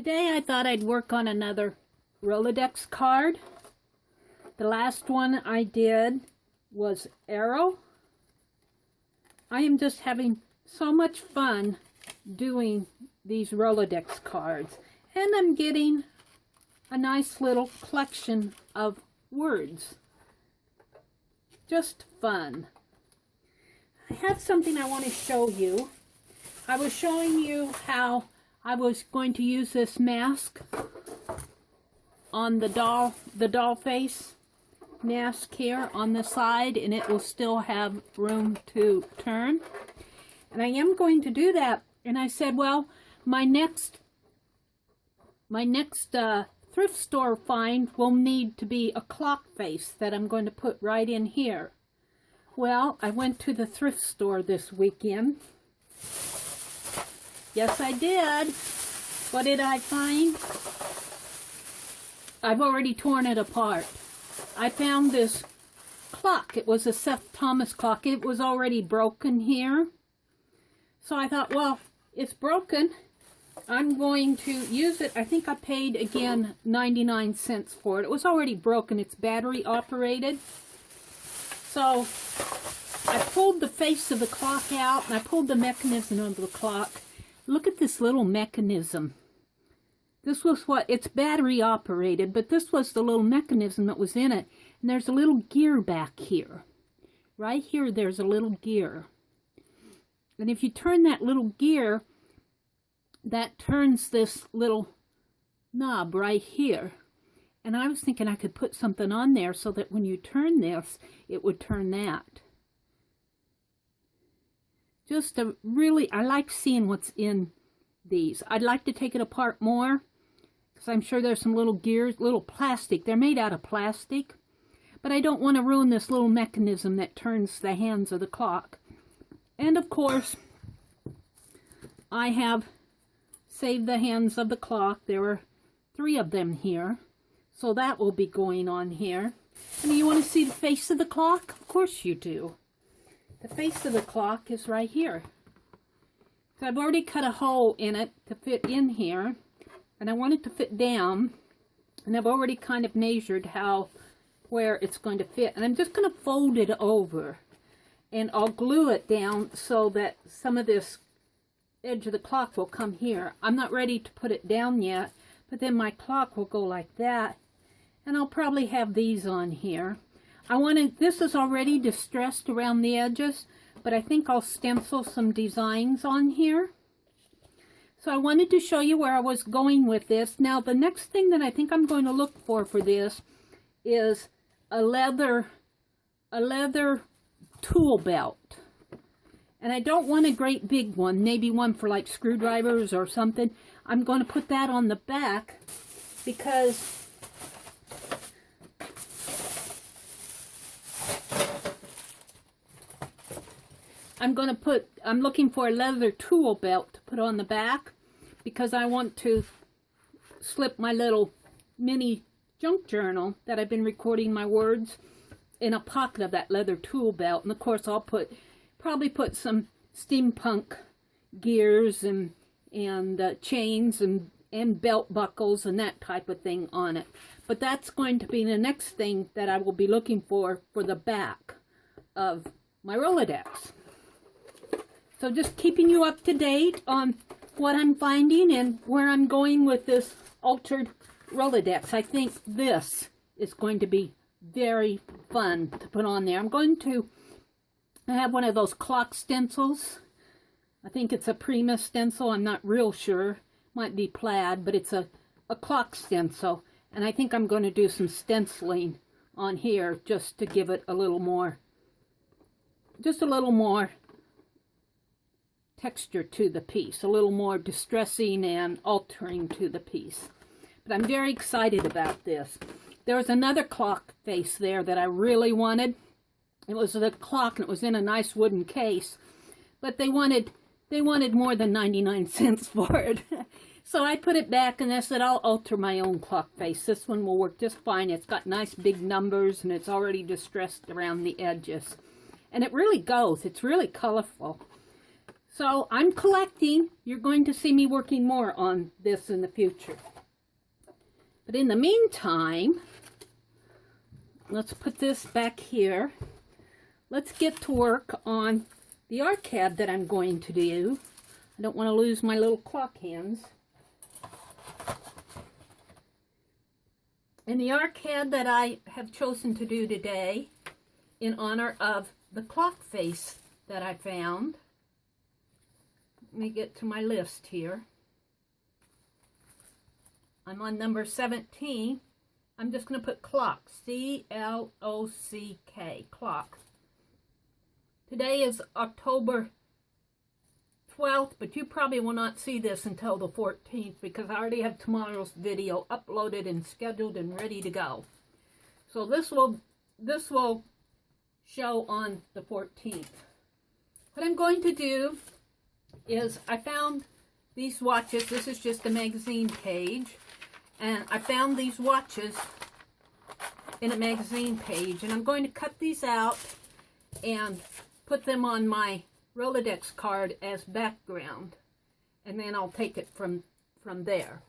Today I thought I'd work on another Rolodex card. The last one I did was Arrow. I am just having so much fun doing these Rolodex cards, and I'm getting a nice little collection of words. Just fun. I have something I want to show you. I was showing you how I was going to use this mask on the doll face mask here on the side, and it will still have room to turn. And I am going to do that. And I said, well, my next thrift store find will need to be a clock face that I'm going to put right in here. Well, I went to the thrift store this weekend. Yes, I did. What did I find? I've already torn it apart. I found this clock. It was a Seth Thomas clock. It was already broken here. So I thought, well, it's broken. I'm going to use it. I think I paid, again, 99 cents for it. It was already broken. It's battery operated. So I pulled the face of the clock out, and I pulled the mechanism of the clock. Look at this little mechanism. This was it's battery operated, but this was the little mechanism that was in it. And there's a little gear back here. Right here, there's a little gear. And if you turn that little gear, that turns this little knob right here. And I was thinking I could put something on there so that when you turn this, it would turn that. Just a really, I like seeing what's in these. I'd like to take it apart more, because I'm sure there's some little gears, little plastic. They're made out of plastic, but I don't want to ruin this little mechanism that turns the hands of the clock. And of course, I have saved the hands of the clock. There were 3 of them here, so that will be going on here. And you want to see the face of the clock? Of course you do. The face of the clock is right here. So I've already cut a hole in it to fit in here, and I want it to fit down, and I've already kind of measured where it's going to fit. And I'm just going to fold it over, and I'll glue it down so that some of this edge of the clock will come here. I'm not ready to put it down yet, but then my clock will go like that, and I'll probably have these on here. This is already distressed around the edges, but I think I'll stencil some designs on here. So I wanted to show you where I was going with this. Now, the next thing that I think I'm going to look for this is a leather tool belt. And I don't want a great big one, maybe one for like screwdrivers or something. I'm going to put that on the back because I'm looking for a leather tool belt to put on the back, because I want to slip my little mini junk journal that I've been recording my words in a pocket of that leather tool belt. And of course I'll probably put some steampunk gears and chains and belt buckles and that type of thing on it. But that's going to be the next thing that I will be looking for the back of my Rolodex. So just keeping you up to date on what I'm finding and where I'm going with this altered Rolodex. I think this is going to be very fun to put on there. I have one of those clock stencils. I think it's a Prima stencil. I'm not real sure. Might be plaid, but it's a clock stencil. And I think I'm going to do some stenciling on here just to give it a little more texture to the piece, a little more distressing and altering to the piece. But I'm very excited about this. There was another clock face there that I really wanted. It was a clock, and it was in a nice wooden case, but they wanted more than 99 cents for it. So I put it back, and I said, I'll alter my own clock face. This one will work just fine. It's got nice big numbers, and it's already distressed around the edges. And it really goes. It's really colorful. So I'm collecting. You're going to see me working more on this in the future. But in the meantime, let's put this back here. Let's get to work on the RCAD that I'm going to do. I don't want to lose my little clock hands. And the RCAD that I have chosen to do today, in honor of the clock face that I found. Let me get to my list here. I'm on number 17. I'm just going to put clock, C-L-O-C-K, clock. Today is October 12th, but you probably will not see this until the 14th because I already have tomorrow's video uploaded and scheduled and ready to go. So this will show on the 14th. What I'm going to do is I found these watches. This is just a magazine page, and I found these watches in a magazine page, and I'm going to cut these out and put them on my Rolodex card as background, and then I'll take it from there.